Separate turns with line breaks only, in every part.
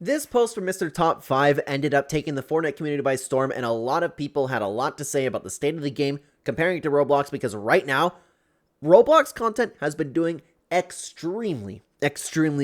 This post from MrTop5 ended up taking the Fortnite community by storm, and a lot of people had a lot to say about the state of the game, comparing it to Roblox, because right now, Roblox content has been doing extremely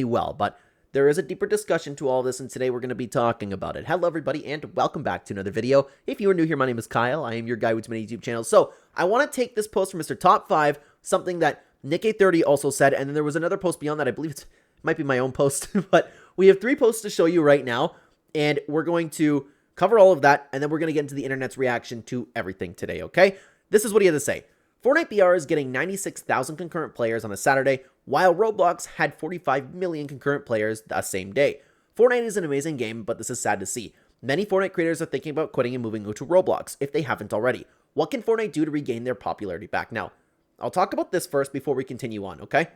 well, but there is a deeper discussion to all this, and today we're going to be talking about it. Hello everybody, and welcome back to another video. If you are new here, my name is Kyle. I am your guy with too many YouTube channels. So, I want to take this post from MrTop5, something that Nick Eh also said, and then there was another post beyond that. I believe it might be my own post, but we have 3 posts to show you right now, and we're going to cover all of that, and then we're going to get into the internet's reaction to everything today, okay? This is what he had to say. Fortnite BR is getting 96,000 concurrent players on a Saturday, while Roblox had 45 million concurrent players that same day. Fortnite is an amazing game, but this is sad to see. Many Fortnite creators are thinking about quitting and moving to Roblox, if they haven't already. What can Fortnite do to regain their popularity back? Now, I'll talk about this first before we continue on, okay?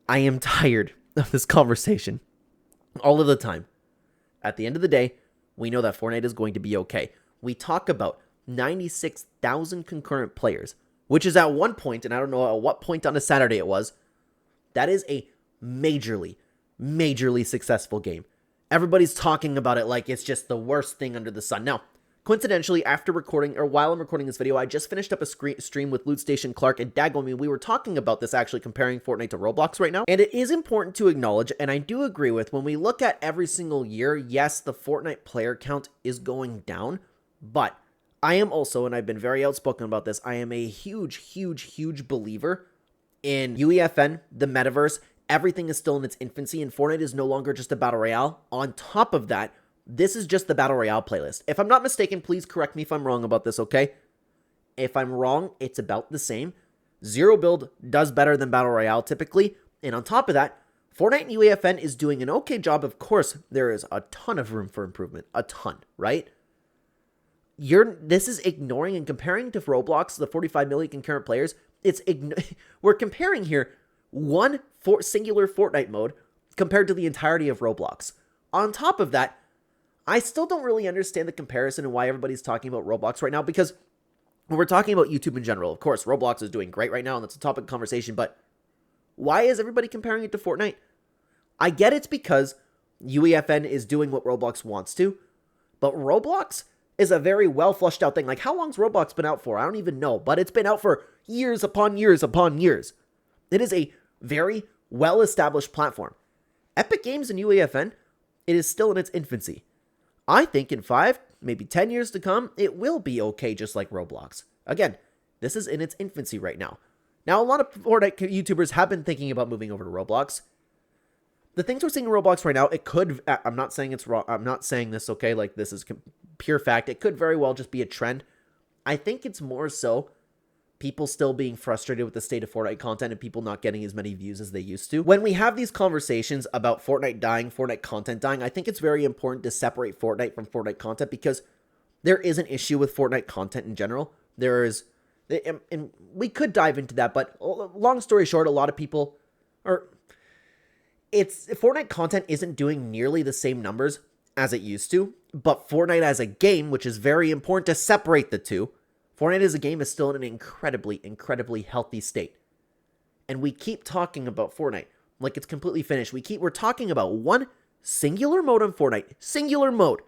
I am tired of this conversation all of the time. At the end of the day, we know that Fortnite is going to be okay. We talk about 96,000 concurrent players, which is at one point, and I don't know at what point on a Saturday it was, that is a majorly successful game. Everybody's talking about it like it's just the worst thing under the sun. Now, coincidentally, after recording, or while I'm recording this video, I just finished up a stream with Loot Station Clark and Dagomi. We were talking about this, actually comparing Fortnite to Roblox right now. And it is important to acknowledge, and I do agree with, when we look at every single year, yes, the Fortnite player count is going down, but I am also, and I've been very outspoken about this, I am a huge believer in UEFN, the metaverse. Everything is still in its infancy, and Fortnite is no longer just a battle royale. On top of that, this is just the Battle Royale playlist. If I'm not mistaken, please correct me if I'm wrong about this, okay? If I'm wrong, it's about the same. Zero Build does better than Battle Royale typically. And on top of that, Fortnite and UEFN is doing an okay job. Of course, there is a ton of room for improvement. A ton, right? This is ignoring and comparing to Roblox, the 45 million concurrent players. We're comparing here one singular Fortnite mode compared to the entirety of Roblox. On top of that, I still don't really understand the comparison and why everybody's talking about Roblox right now, because when we're talking about YouTube in general, of course, Roblox is doing great right now, and that's a topic of conversation, but why is everybody comparing it to Fortnite? I get it's because UEFN is doing what Roblox wants to, but Roblox is a very well flushed out thing. Like, how long's Roblox been out for? I don't even know, but it's been out for years upon years upon years. It is a very well-established platform. Epic Games and UEFN, it is still in its infancy. I think in 5, maybe 10 years to come, it will be okay just like Roblox. Again, this is in its infancy right now. Now, a lot of Fortnite YouTubers have been thinking about moving over to Roblox. The things we're seeing in Roblox right now, it could, I'm not saying it's wrong, I'm not saying this, okay, like this is pure fact. It could very well just be a trend. I think it's more so people still being frustrated with the state of Fortnite content and people not getting as many views as they used to. When we have these conversations about Fortnite dying, Fortnite content dying, I think it's very important to separate Fortnite from Fortnite content, because there is an issue with Fortnite content in general. There is, and we could dive into that, but long story short, a lot of people Fortnite content isn't doing nearly the same numbers as it used to, but Fortnite as a game, which is very important to separate the two, Fortnite as a game is still in an incredibly healthy state. And we keep talking about Fortnite like it's completely finished. We're talking about one singular mode on Fortnite, singular mode,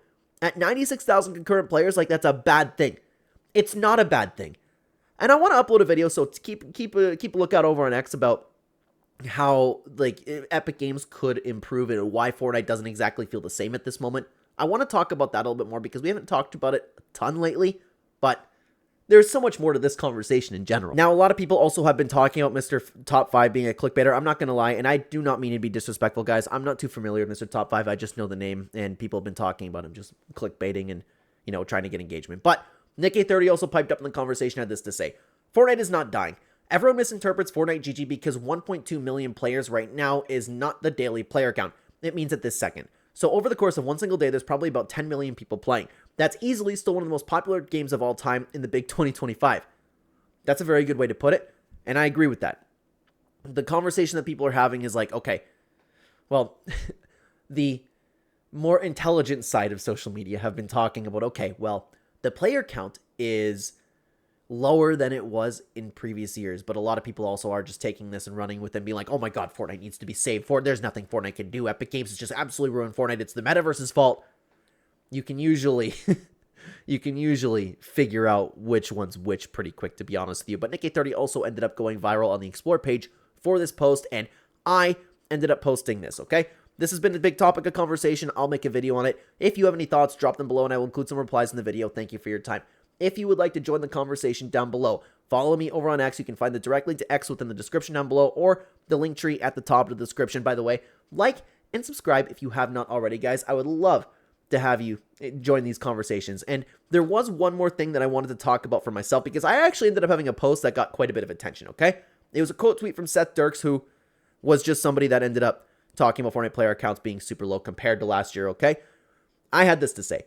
at 96,000 concurrent players, like that's a bad thing. It's not a bad thing. And I want to upload a video, so keep a lookout over on X about how like Epic Games could improve and why Fortnite doesn't exactly feel the same at this moment. I want to talk about that a little bit more because we haven't talked about it a ton lately, but there's so much more to this conversation in general. Now, a lot of people also have been talking about MrTop5 being a clickbaiter. I'm not going to lie, and I do not mean to be disrespectful, guys. I'm not too familiar with MrTop5. I just know the name, and people have been talking about him just clickbaiting and, you know, trying to get engagement. But Nick Eh also piped up in the conversation, had this to say. Fortnite is not dying. Everyone misinterprets Fortnite GG because 1.2 million players right now is not the daily player count. It means at this second. So over the course of one single day, there's probably about 10 million people playing. That's easily still one of the most popular games of all time in the big 2025. That's a very good way to put it, and I agree with that. The conversation that people are having is like, okay, well, the more intelligent side of social media have been talking about, okay, well, the player count is lower than it was in previous years, but a lot of people also are just taking this and running with it and being like, oh my god, Fortnite needs to be saved. There's nothing Fortnite can do. Epic Games has just absolutely ruined Fortnite. It's the metaverse's fault. You can usually figure out which one's which pretty quick, to be honest with you. But Nick Eh also ended up going viral on the Explore page for this post, and I ended up posting this, okay? This has been a big topic of conversation. I'll make a video on it. If you have any thoughts, drop them below, and I will include some replies in the video. Thank you for your time. If you would like to join the conversation down below, follow me over on X. You can find the direct link to X within the description down below, or the link tree at the top of the description. By the way, like and subscribe if you have not already, guys. I would love to have you join these conversations. And there was one more thing that I wanted to talk about for myself, because I actually ended up having a post that got quite a bit of attention, okay? It was a quote tweet from Seth Dirks, who was just somebody that ended up talking about Fortnite player accounts being super low compared to last year, okay? I had this to say.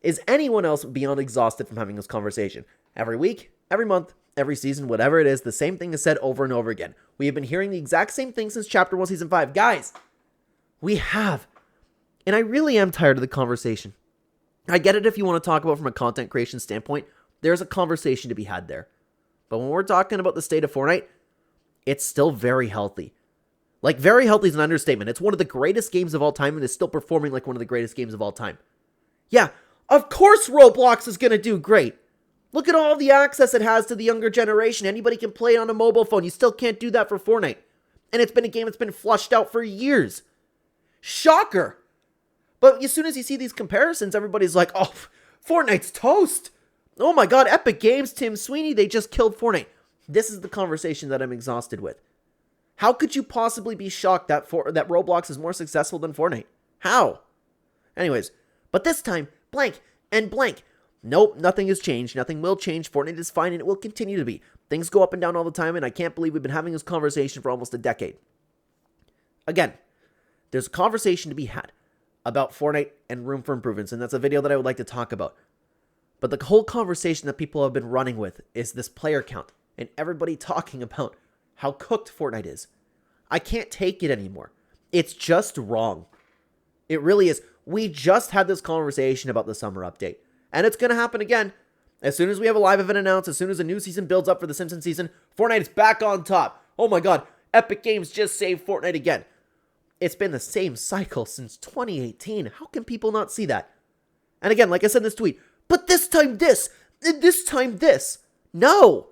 Is anyone else beyond exhausted from having this conversation? Every week, every month, every season, whatever it is, the same thing is said over and over again. We have been hearing the exact same thing since Chapter 1, Season 5. Guys, we have. And I really am tired of the conversation. I get it if you want to talk about from a content creation standpoint. There's a conversation to be had there. But when we're talking about the state of Fortnite, it's still very healthy. Like, very healthy is an understatement. It's one of the greatest games of all time, and is still performing like one of the greatest games of all time. Yeah, of course Roblox is going to do great. Look at all the access it has to the younger generation. Anybody can play it on a mobile phone. You still can't do that for Fortnite. And it's been a game that's been flushed out for years. Shocker. But as soon as you see these comparisons, everybody's like, oh, Fortnite's toast. Oh my god, Epic Games, Tim Sweeney, they just killed Fortnite. This is the conversation that I'm exhausted with. How could you possibly be shocked that Roblox is more successful than Fortnite? How? Anyways, but this time, blank and blank. Nope, nothing has changed. Nothing will change. Fortnite is fine, and it will continue to be. Things go up and down all the time, and I can't believe we've been having this conversation for almost a decade. Again, there's a conversation to be had about Fortnite and room for improvements, and that's a video that I would like to talk about. But the whole conversation that people have been running with is this player count, and everybody talking about how cooked Fortnite is. I can't take it anymore. It's just wrong. It really is. We just had this conversation about the summer update, and it's going to happen again. As soon as we have a live event announced, as soon as a new season builds up for the Simpsons season, Fortnite is back on top. Oh my god, Epic Games just saved Fortnite again. It's been the same cycle since 2018. How can people not see that? And again, like I said in this tweet, but this time this, and this time this. No.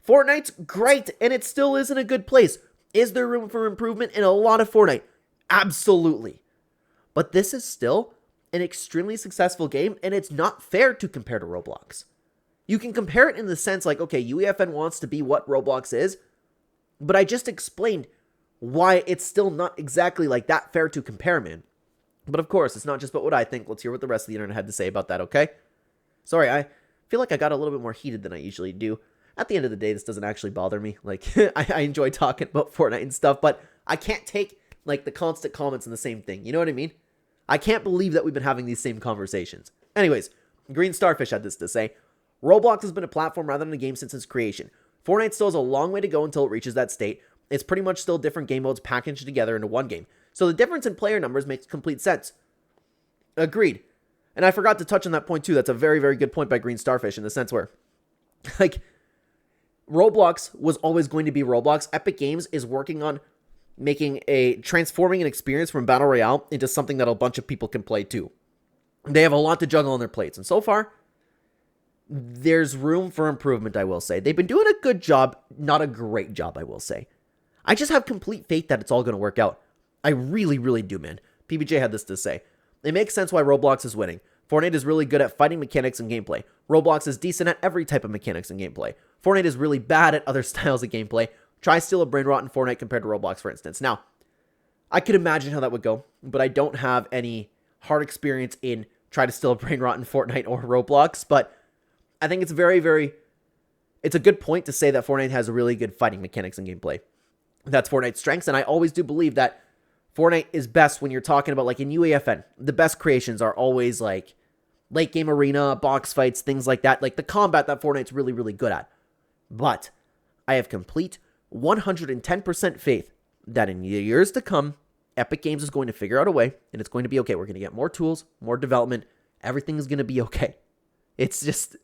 Fortnite's great, and it still is in a good place. Is there room for improvement in a lot of Fortnite? Absolutely. But this is still an extremely successful game, and it's not fair to compare to Roblox. You can compare it in the sense like, okay, UEFN wants to be what Roblox is, but I just explained why it's still not exactly like that fair to compare, man. But of course, it's not just about what I think. Let's hear what the rest of the internet had to say about that, okay? Sorry, I feel like I got a little bit more heated than I usually do. At the end of the day, this doesn't actually bother me. Like, I enjoy talking about Fortnite and stuff, but I can't take, like, the constant comments on the same thing. You know what I mean? I can't believe that we've been having these same conversations. Anyways, Green Starfish had this to say. Roblox has been a platform rather than a game since its creation. Fortnite still has a long way to go until it reaches that state. It's pretty much still different game modes packaged together into one game. So the difference in player numbers makes complete sense. Agreed. And I forgot to touch on that point too. That's a very, very good point by Green Starfish in the sense where, like, Roblox was always going to be Roblox. Epic Games is working on transforming an experience from Battle Royale into something that a bunch of people can play too. They have a lot to juggle on their plates. And so far, there's room for improvement, I will say. They've been doing a good job, not a great job, I will say. I just have complete faith that it's all going to work out. I really, really do, man. PBJ had this to say. It makes sense why Roblox is winning. Fortnite is really good at fighting mechanics and gameplay. Roblox is decent at every type of mechanics and gameplay. Fortnite is really bad at other styles of gameplay. Try steal a brain rot in Fortnite compared to Roblox, for instance. Now, I could imagine how that would go, but I don't have any hard experience in try to steal a brain rot in Fortnite or Roblox, but I think it's it's a good point to say that Fortnite has really good fighting mechanics and gameplay. That's Fortnite's strengths, and I always do believe that Fortnite is best when you're talking about, like, in UEFN, the best creations are always, like, late game arena, box fights, things like that. Like, the combat that Fortnite's really, really good at. But I have complete 110% faith that in years to come, Epic Games is going to figure out a way, and it's going to be okay. We're going to get more tools, more development. Everything is going to be okay. It's just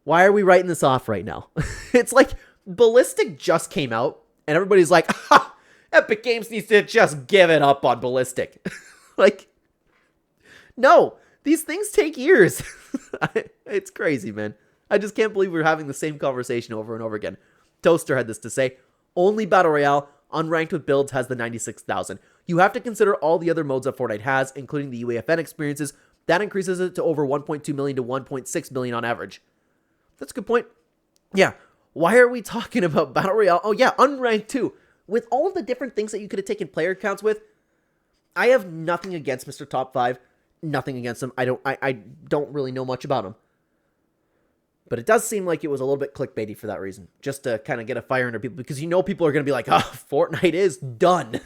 Why are we writing this off right now? It's like Ballistic just came out and everybody's like, ha, Epic Games needs to just give it up on Ballistic. Like, no, these things take years. It's crazy, man. I just can't believe we're having the same conversation over and over again. Toaster had this to say, only Battle Royale unranked with builds has the 96,000. You have to consider all the other modes that Fortnite has, including the UAFN experiences. That increases it to over 1.2 million to 1.6 million on average. That's a good point. Yeah, why are we talking about Battle Royale? Oh yeah, unranked too. With all of the different things that you could have taken player counts with, I have nothing against MrTop5. Nothing against him. I don't really know much about him. But it does seem like it was a little bit clickbaity for that reason. Just to kind of get a fire under people. Because you know people are going to be like, oh, Fortnite is done.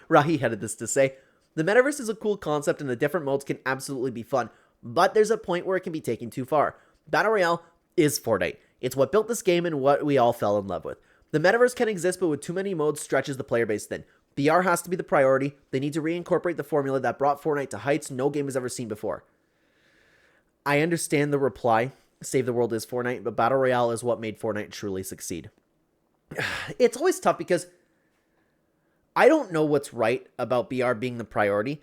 Rahi had this to say, the metaverse is a cool concept and the different modes can absolutely be fun. But there's a point where it can be taken too far. Battle Royale is Fortnite. It's what built this game and what we all fell in love with. The metaverse can exist, but with too many modes stretches the player base thin. BR has to be the priority. They need to reincorporate the formula that brought Fortnite to heights no game has ever seen before. I understand the reply. Save the world is Fortnite, but Battle Royale is what made Fortnite truly succeed. It's always tough because I don't know what's right about BR being the priority.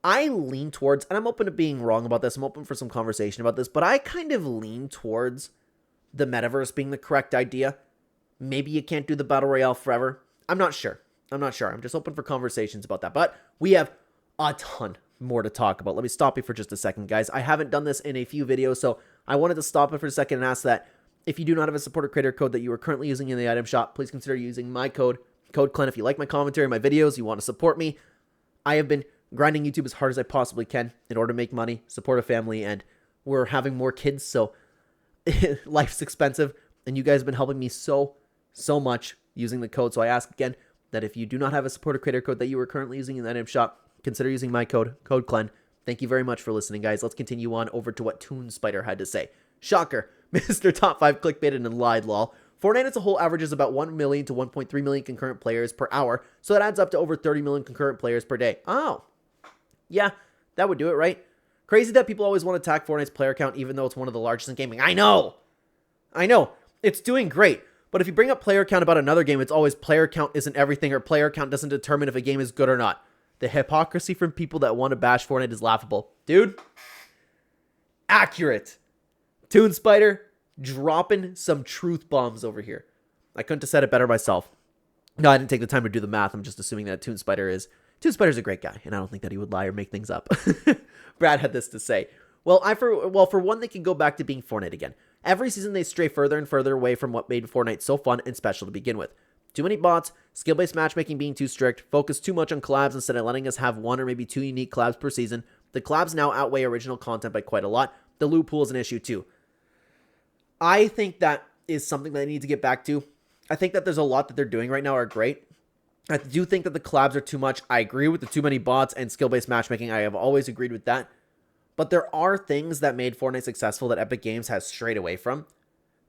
I lean towards, and I'm open to being wrong about this, I'm open for some conversation about this, but I kind of lean towards the metaverse being the correct idea. Maybe you can't do the Battle Royale forever. I'm not sure. I'm just open for conversations about that. But we have a ton more to talk about. Let me stop you for just a second, guys. I haven't done this in a few videos, so I wanted to stop it for a second and ask that if you do not have a supporter creator code that you are currently using in the item shop, please consider using my code Clen. If you like my commentary, my videos, you want to support me. I have been grinding YouTube as hard as I possibly can in order to make money, support a family, and we're having more kids, so life's expensive, and you guys have been helping me so much using the code. So I ask again that if you do not have a supporter creator code that you are currently using in the item shop, consider using my code Clen. Thank you very much for listening, guys. Let's continue on over to what Toon Spider had to say. Shocker. MrTop5 clickbaited and lied, lol. Fortnite as a whole averages about 1 million to 1.3 million concurrent players per hour, so that adds up to over 30 million concurrent players per day. Oh. Yeah, that would do it, right? Crazy that people always want to attack Fortnite's player count even though it's one of the largest in gaming. I know. It's doing great. But if you bring up player count about another game, it's always player count isn't everything or player count doesn't determine if a game is good or not. The hypocrisy from people that want to bash Fortnite is laughable. Dude, accurate. Toon Spider dropping some truth bombs over here. I couldn't have said it better myself. No, I didn't take the time to do the math. I'm just assuming that Toon Spider's a great guy, and I don't think that he would lie or make things up. Brad had this to say. Well, for one, they can go back to being Fortnite again. Every season, they stray further and further away from what made Fortnite so fun and special to begin with. Too many bots, skill-based matchmaking being too strict, focus too much on collabs instead of letting us have one or maybe two unique collabs per season. The collabs now outweigh original content by quite a lot. The loot pool is an issue too. I think that is something that they need to get back to. I think that there's a lot that they're doing right now are great. I do think that the collabs are too much. I agree with the too many bots and skill-based matchmaking. I have always agreed with that. But there are things that made Fortnite successful that Epic Games has strayed away from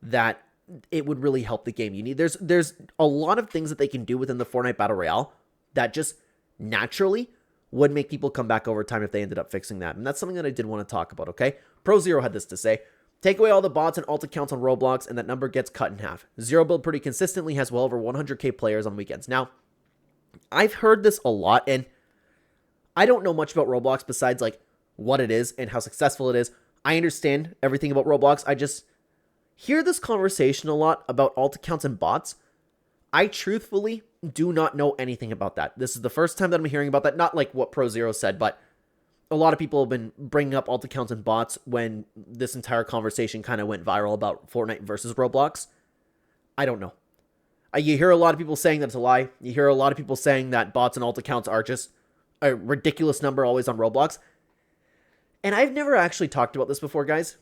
that it would really help the game. There's a lot of things that they can do within the Fortnite Battle Royale that just naturally would make people come back over time if they ended up fixing that. And that's something that I did want to talk about, okay? Pro Zero had this to say. Take away all the bots and alt accounts on Roblox and that number gets cut in half. Zero Build pretty consistently has well over 100k players on weekends. Now, I've heard this a lot, and I don't know much about Roblox besides like what it is and how successful it is. I understand everything about Roblox. I just hear this conversation a lot about alt accounts and bots. I truthfully do not know anything about that. This is the first time that I'm hearing about that. Not like what Pro Zero said, but a lot of people have been bringing up alt accounts and bots when this entire conversation kind of went viral about Fortnite versus Roblox. I don't know. You hear a lot of people saying that it's a lie. You hear a lot of people saying that bots and alt accounts are just a ridiculous number always on Roblox. And I've never actually talked about this before, guys.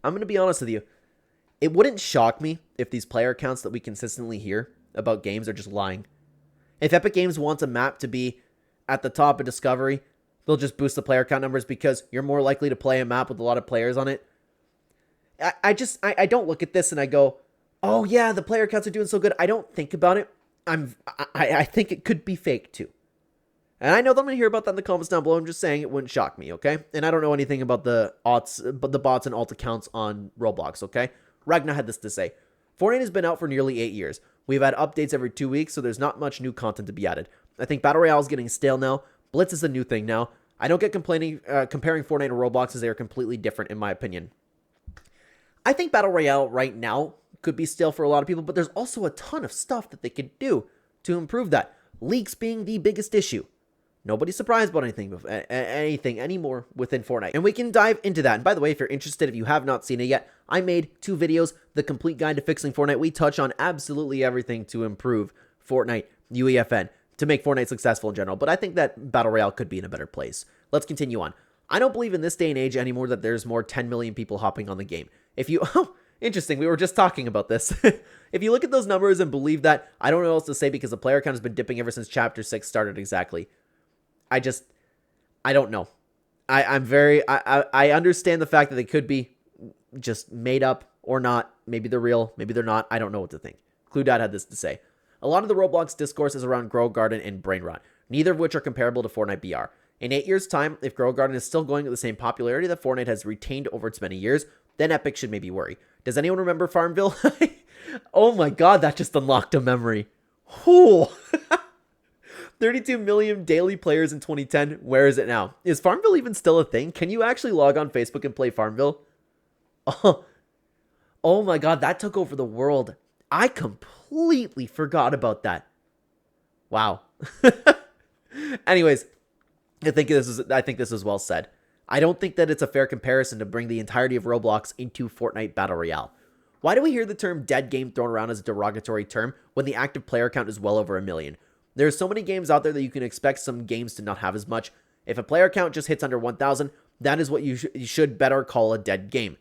I'm going to be honest with you. It wouldn't shock me if these player accounts that we consistently hear about games are just lying. If Epic Games wants a map to be at the top of Discovery, they'll just boost the player count numbers because you're more likely to play a map with a lot of players on it. I don't look at this and I go, oh yeah, the player counts are doing so good. I don't think about it. I think it could be fake too. And I know that I'm going to hear about that in the comments down below. I'm just saying it wouldn't shock me, okay? And I don't know anything about the bots and alt accounts on Roblox, okay? Ragnar had this to say. Fortnite has been out for nearly 8 years. We've had updates every 2 weeks, so there's not much new content to be added. I think Battle Royale is getting stale now. Blitz is the new thing now. I don't get comparing Fortnite and Roblox as they are completely different in my opinion. I think Battle Royale right now could be stale for a lot of people, but there's also a ton of stuff that they could do to improve that. Leaks being the biggest issue. Nobody's surprised about anything anymore within Fortnite. And we can dive into that. And by the way, if you're interested, if you have not seen it yet, I made 2 videos, The Complete Guide to Fixing Fortnite. We touch on absolutely everything to improve Fortnite, UEFN, to make Fortnite successful in general. But I think that Battle Royale could be in a better place. Let's continue on. I don't believe in this day and age anymore that there's more 10 million people hopping on the game. If you... Oh, interesting. We were just talking about this. If you look at those numbers and believe that, I don't know what else to say because the player count has been dipping ever since Chapter 6 started exactly. I don't know. I understand the fact that they could be just made up or not. Maybe they're real. Maybe they're not. I don't know what to think. Cluedad had this to say. A lot of the Roblox discourse is around Grow Garden and Brain Rot, neither of which are comparable to Fortnite BR. In 8 years' time, if Grow Garden is still going at the same popularity that Fortnite has retained over its many years, then Epic should maybe worry. Does anyone remember Farmville? Oh my god, that just unlocked a memory. Whew. 32 million daily players in 2010. Where is it now? Is Farmville even still a thing? Can you actually log on Facebook and play Farmville? Oh my god, that took over the world. I completely forgot about that. Wow. Anyways, I think this is well said. I don't think that it's a fair comparison to bring the entirety of Roblox into Fortnite Battle Royale. Why do we hear the term dead game thrown around as a derogatory term when the active player count is well over 1 million? There are so many games out there that you can expect some games to not have as much. If a player count just hits under 1,000, that is what you should better call a dead game.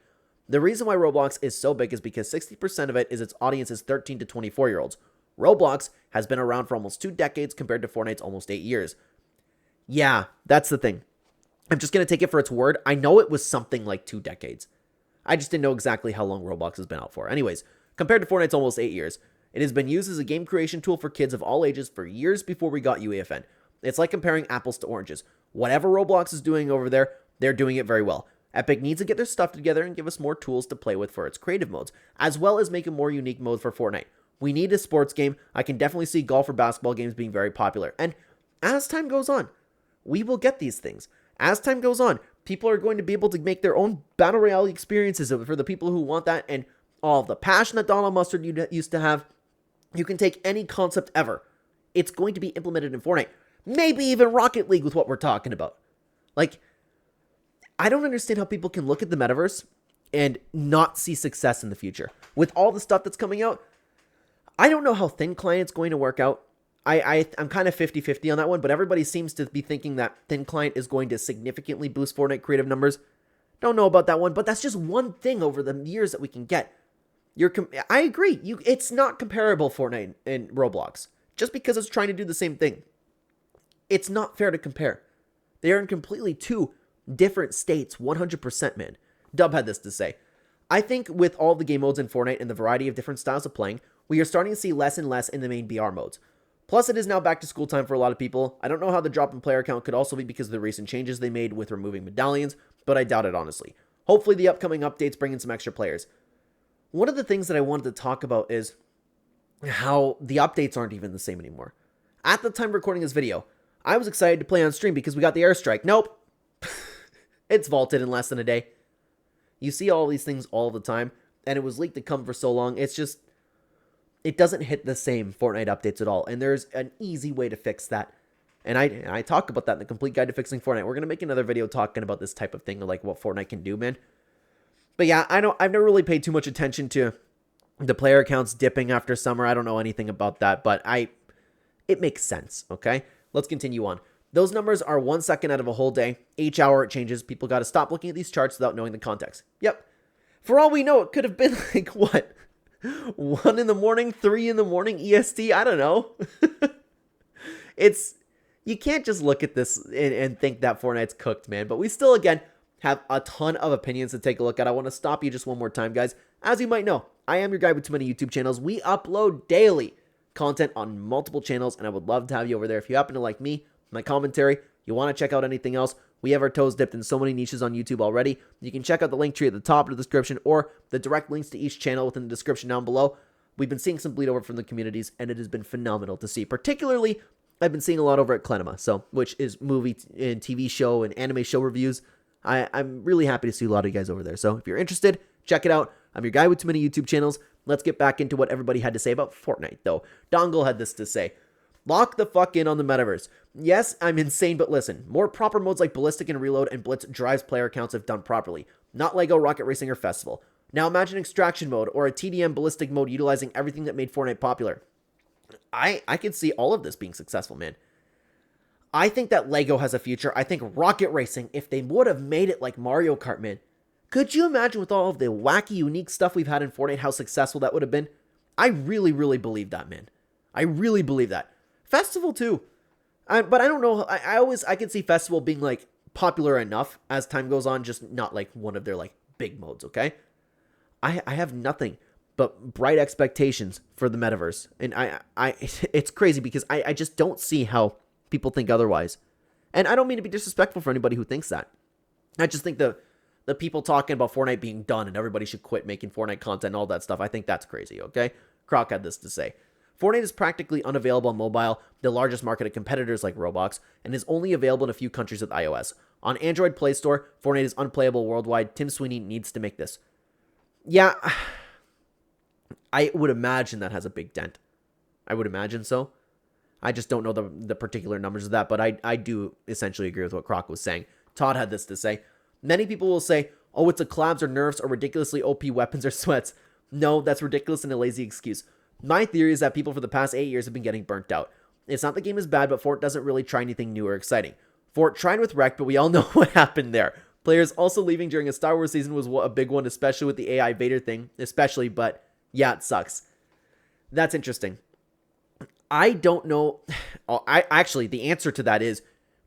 The reason why Roblox is so big is because 60% of it is its audience is 13 to 24-year-olds. Roblox has been around for almost 2 decades compared to Fortnite's almost 8 years. Yeah, that's the thing. I'm just going to take it for its word. I know it was something like 2 decades. I just didn't know exactly how long Roblox has been out for. Anyways, compared to Fortnite's almost 8 years, it has been used as a game creation tool for kids of all ages for years before we got UEFN. It's like comparing apples to oranges. Whatever Roblox is doing over there, they're doing it very well. Epic needs to get their stuff together and give us more tools to play with for its creative modes, as well as make a more unique mode for Fortnite. We need a sports game. I can definitely see golf or basketball games being very popular. And as time goes on, we will get these things. As time goes on, people are going to be able to make their own Battle Royale experiences for the people who want that, and all of the passion that Donald Mustard used to have. You can take any concept ever. It's going to be implemented in Fortnite. Maybe even Rocket League with what we're talking about. Like, I don't understand how people can look at the metaverse and not see success in the future. With all the stuff that's coming out, I don't know how Thin Client's going to work out. I'm kind of 50-50 on that one, but everybody seems to be thinking that Thin Client is going to significantly boost Fortnite creative numbers. Don't know about that one, but that's just one thing over the years that we can get. I agree. It's not comparable, Fortnite and Roblox. Just because it's trying to do the same thing. It's not fair to compare. They are in completely 2 different states, 100%, man. Dub had this to say. I think with all the game modes in Fortnite and the variety of different styles of playing, we are starting to see less and less in the main BR modes. Plus, it is now back to school time for a lot of people. I don't know how the drop in player count could also be because of the recent changes they made with removing medallions, but I doubt it, honestly. Hopefully, the upcoming updates bring in some extra players. One of the things that I wanted to talk about is how the updates aren't even the same anymore. At the time of recording this video, I was excited to play on stream because we got the airstrike. Nope. It's vaulted in less than a day. You see all these things all the time, and it was leaked to come for so long. It's just, it doesn't hit the same Fortnite updates at all, and there's an easy way to fix that. And I talk about that in the Complete Guide to Fixing Fortnite. We're going to make another video talking about this type of thing, like what Fortnite can do, man. But yeah, I've never really paid too much attention to the player counts dipping after summer. I don't know anything about that, but it makes sense, okay? Let's continue on. Those numbers are 1 second out of a whole day. Each hour it changes. People got to stop looking at these charts without knowing the context. Yep. For all we know, it could have been like, what? 1 in the morning, 3 in the morning, EST? I don't know. You can't just look at this and think that Fortnite's cooked, man. But we still, again, have a ton of opinions to take a look at. I want to stop you just one more time, guys. As you might know, I am your guy with too many YouTube channels. We upload daily content on multiple channels, and I would love to have you over there. If you happen to like me, my commentary, you want to check out anything else, we have our toes dipped in so many niches on YouTube already. You can check out the link tree at the top of the description or the direct links to each channel within the description down below. We've been seeing some bleed over from the communities, and it has been phenomenal to see. Particularly, I've been seeing a lot over at Clenema, which is movie and TV show and anime show reviews. I'm really happy to see a lot of you guys over there. So if you're interested, check it out. I'm your guy with too many YouTube channels. Let's get back into what everybody had to say about Fortnite, though. Dongle had this to say. Lock the fuck in on the metaverse. Yes, I'm insane, but listen. More proper modes like Ballistic and Reload and Blitz drives player counts if done properly. Not Lego, Rocket Racing, or Festival. Now imagine Extraction mode or a TDM Ballistic mode utilizing everything that made Fortnite popular. I could see all of this being successful, man. I think that Lego has a future. I think Rocket Racing, if they would have made it like Mario Kart, man. Could you imagine with all of the wacky, unique stuff we've had in Fortnite, how successful that would have been? I really, really believe that, man. I really believe that. Festival, too. But I don't know. I could see Festival being, like, popular enough as time goes on, just not, like, one of their, like, big modes, okay? I have nothing but bright expectations for the metaverse. And it's crazy because I just don't see how people think otherwise. And I don't mean to be disrespectful for anybody who thinks that. I just think the people talking about Fortnite being done and everybody should quit making Fortnite content and all that stuff, I think that's crazy, okay? Croc had this to say. Fortnite is practically unavailable on mobile, the largest market of competitors like Roblox, and is only available in a few countries with iOS. On Android Play Store, Fortnite is unplayable worldwide. Tim Sweeney needs to make this. Yeah, I would imagine that has a big dent. I would imagine so. I just don't know the particular numbers of that, but I do essentially agree with what Croc was saying. Todd had this to say. Many people will say, oh, it's a collabs or nerfs or ridiculously OP weapons or sweats. No, that's ridiculous and a lazy excuse. My theory is that people for the past 8 years have been getting burnt out. It's not the game is bad, but Fort doesn't really try anything new or exciting. Fort tried with Wreck, but we all know what happened there. Players also leaving during a Star Wars season was a big one, especially with the AI Vader thing, but yeah, it sucks. That's interesting. I don't know. Actually, the answer to that is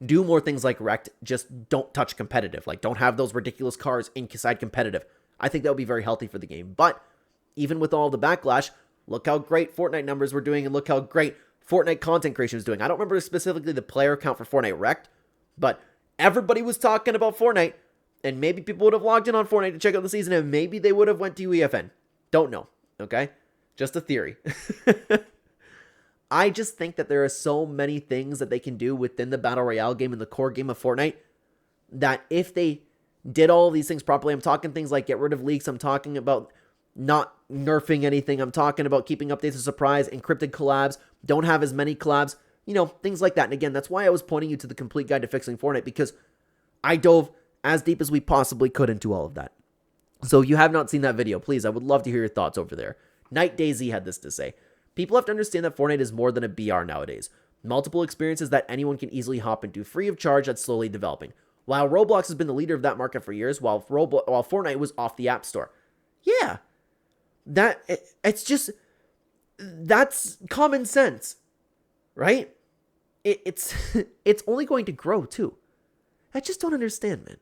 do more things like Wrecked, just don't touch competitive. Like, don't have those ridiculous cars inside competitive. I think that would be very healthy for the game. But even with all the backlash, look how great Fortnite numbers were doing and look how great Fortnite content creation was doing. I don't remember specifically the player count for Fortnite Wrecked, but everybody was talking about Fortnite. And maybe people would have logged in on Fortnite to check out the season, and maybe they would have went to UEFN. Don't know, okay? Just a theory. I just think that there are so many things that they can do within the Battle Royale game and the core game of Fortnite that if they did all of these things properly, I'm talking things like get rid of leaks, I'm talking about not nerfing anything, I'm talking about keeping updates a surprise, encrypted collabs, don't have as many collabs, things like that. And again, that's why I was pointing you to the complete guide to fixing Fortnite, because I dove as deep as we possibly could into all of that. So if you have not seen that video, please, I would love to hear your thoughts over there. Night Daisy had this to say. People have to understand that Fortnite is more than a BR nowadays. Multiple experiences that anyone can easily hop into free of charge that's slowly developing. While Roblox has been the leader of that market for years, while Fortnite was off the App Store. Yeah. That's common sense. Right? It's only going to grow too. I just don't understand, man.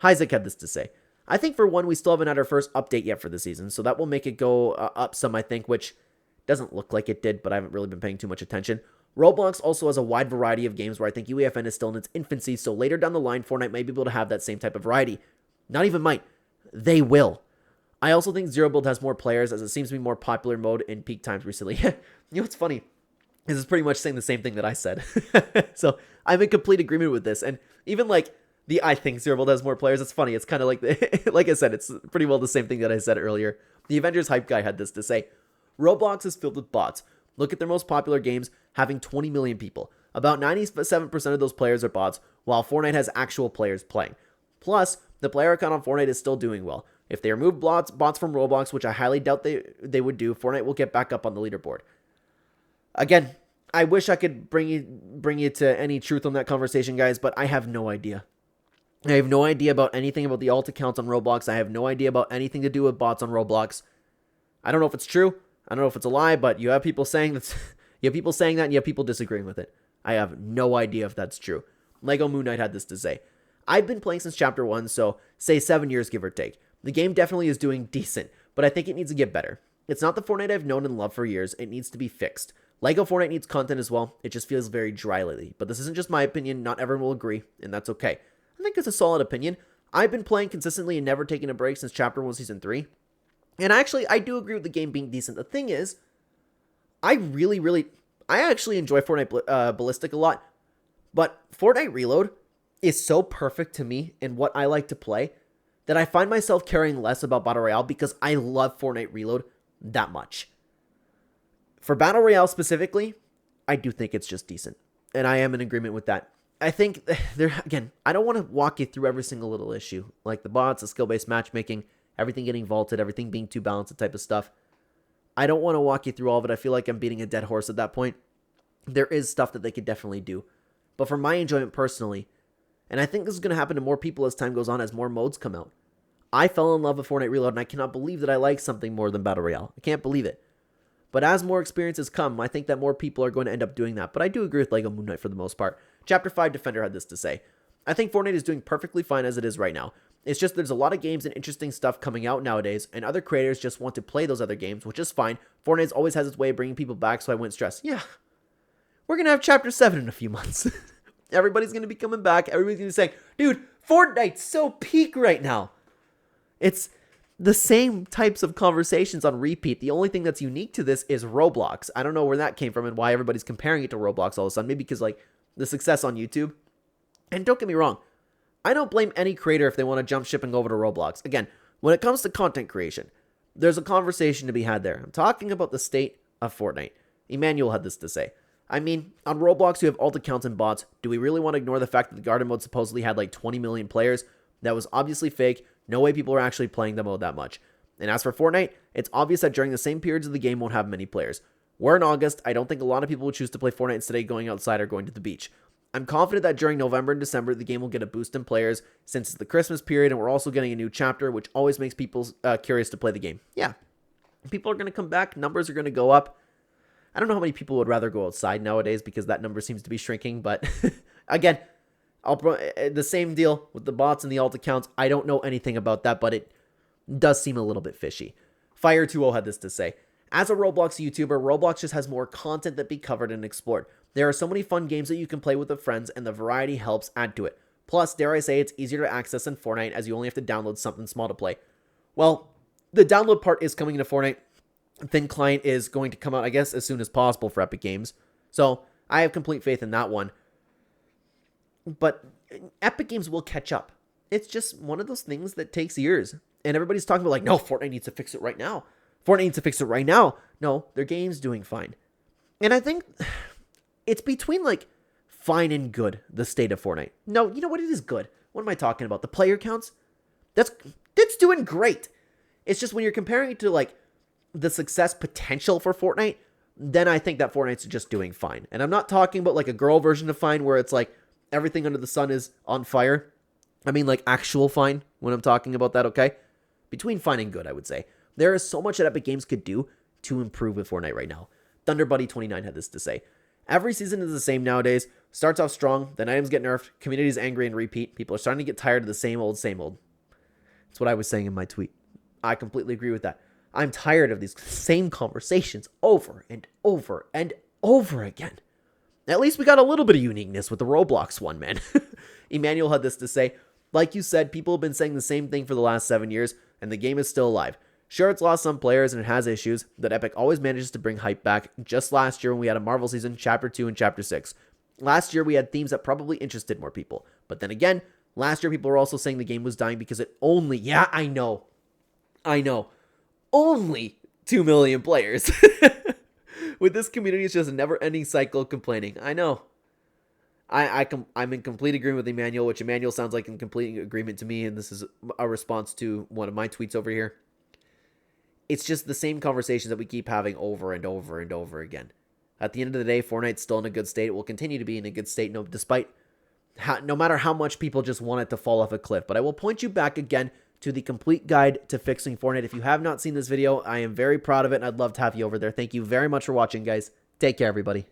Isaac had this to say. I think for one, we still haven't had our first update yet for the season, so that will make it go up some, I think, which doesn't look like it did, but I haven't really been paying too much attention. Roblox also has a wide variety of games where I think UEFN is still in its infancy, so later down the line, Fortnite may be able to have that same type of variety. Not even might. They will. I also think Zero Build has more players, as it seems to be more popular mode in peak times recently. You know what's funny? This is pretty much saying the same thing that I said. So I'm in complete agreement with this, and even like I think Zero Build has more players. It's funny. It's kind of like, like I said, it's pretty well the same thing that I said earlier. The Avengers Hype Guy had this to say. Roblox is filled with bots. Look at their most popular games having 20 million people. About 97% of those players are bots, while Fortnite has actual players playing. Plus, the player account on Fortnite is still doing well. If they remove bots from Roblox, which I highly doubt they would do, Fortnite will get back up on the leaderboard. Again, I wish I could bring you to any truth on that conversation, guys, but I have no idea. I have no idea about anything about the alt accounts on Roblox. I have no idea about anything to do with bots on Roblox. I don't know if it's true. I don't know if it's a lie, but you have people saying that, and you have people disagreeing with it. I have no idea if that's true. Lego Moon Knight had this to say. I've been playing since Chapter 1, so say 7 years, give or take. The game definitely is doing decent, but I think it needs to get better. It's not the Fortnite I've known and loved for years. It needs to be fixed. Lego Fortnite needs content as well. It just feels very dry lately. But this isn't just my opinion. Not everyone will agree, and that's okay. I think it's a solid opinion. I've been playing consistently and never taking a break since Chapter 1 Season 3. And actually, I do agree with the game being decent. The thing is, I actually enjoy Fortnite Ballistic a lot. But Fortnite Reload is so perfect to me in what I like to play that I find myself caring less about Battle Royale because I love Fortnite Reload that much. For Battle Royale specifically, I do think it's just decent. And I am in agreement with that. I think, again, I don't want to walk you through every single little issue. Like the bots, the skill-based matchmaking, everything getting vaulted, everything being too balanced, the type of stuff. I don't want to walk you through all of it. I feel like I'm beating a dead horse at that point. There is stuff that they could definitely do. But for my enjoyment personally, and I think this is going to happen to more people as time goes on, as more modes come out. I fell in love with Fortnite Reload, and I cannot believe that I like something more than Battle Royale. I can't believe it. But as more experiences come, I think that more people are going to end up doing that. But I do agree with Lego Moon Knight for the most part. Chapter 5 Defender had this to say. I think Fortnite is doing perfectly fine as it is right now. It's just there's a lot of games and interesting stuff coming out nowadays, and other creators just want to play those other games, which is fine. Fortnite always has its way of bringing people back, so I wouldn't stress. Yeah, we're going to have Chapter 7 in a few months. Everybody's going to be coming back. Everybody's going to be saying, dude, Fortnite's so peak right now. It's the same types of conversations on repeat. The only thing that's unique to this is Roblox. I don't know where that came from and why everybody's comparing it to Roblox all of a sudden. Maybe because, like, the success on YouTube. And don't get me wrong. I don't blame any creator if they want to jump ship and go over to Roblox. Again, when it comes to content creation, there's a conversation to be had there. I'm talking about the state of Fortnite. Emmanuel had this to say. I mean, on Roblox, you have alt accounts and bots. Do we really want to ignore the fact that the garden mode supposedly had like 20 million players? That was obviously fake. No way people are actually playing the mode that much. And as for Fortnite, it's obvious that during the same periods of the game won't have many players. We're in August. I don't think a lot of people will choose to play Fortnite instead of going outside or going to the beach. I'm confident that during November and December, the game will get a boost in players since it's the Christmas period and we're also getting a new chapter, which always makes people curious to play the game. Yeah, people are going to come back. Numbers are going to go up. I don't know how many people would rather go outside nowadays because that number seems to be shrinking. But again, the same deal with the bots and the alt accounts. I don't know anything about that, but it does seem a little bit fishy. Fire20 had this to say. As a Roblox YouTuber, Roblox just has more content that be covered and explored. There are so many fun games that you can play with the friends, and the variety helps add to it. Plus, dare I say, it's easier to access than Fortnite, as you only have to download something small to play. Well, the download part is coming into Fortnite. Thin Client is going to come out, I guess, as soon as possible for Epic Games. So, I have complete faith in that one. But Epic Games will catch up. It's just one of those things that takes years. And everybody's talking about like, no, Fortnite needs to fix it right now. Fortnite needs to fix it right now. No, their game's doing fine. And I think it's between like fine and good, the state of Fortnite. No, you know what? It is good. What am I talking about? The player counts? That's doing great. It's just when you're comparing it to like the success potential for Fortnite, then I think that Fortnite's just doing fine. And I'm not talking about like a girl version of fine where it's like everything under the sun is on fire. I mean like actual fine when I'm talking about that, okay? Between fine and good, I would say. There is so much that Epic Games could do to improve with Fortnite right now. ThunderBuddy29 had this to say. Every season is the same nowadays. Starts off strong, then items get nerfed, community's angry and repeat. People are starting to get tired of the same old, same old. That's what I was saying in my tweet. I completely agree with that. I'm tired of these same conversations over and over and over again. At least we got a little bit of uniqueness with the Roblox one, man. Emmanuel had this to say. Like you said, people have been saying the same thing for the last 7 years, and the game is still alive. Sure, it's lost some players and it has issues, but Epic always manages to bring hype back. Just last year when we had a Marvel season, Chapter 2 and Chapter 6. Last year we had themes that probably interested more people. But then again, last year people were also saying the game was dying because it only, yeah, I know, only 2 million players. With this community, it's just a never-ending cycle of complaining. I know. I'm in complete agreement with Emmanuel, which Emmanuel sounds like in complete agreement to me, and this is a response to one of my tweets over here. It's just the same conversations that we keep having over and over and over again. At the end of the day, Fortnite's still in a good state. It will continue to be in a good state, no matter how much people just want it to fall off a cliff. But I will point you back again to the complete guide to fixing Fortnite. If you have not seen this video, I am very proud of it, and I'd love to have you over there. Thank you very much for watching, guys. Take care, everybody.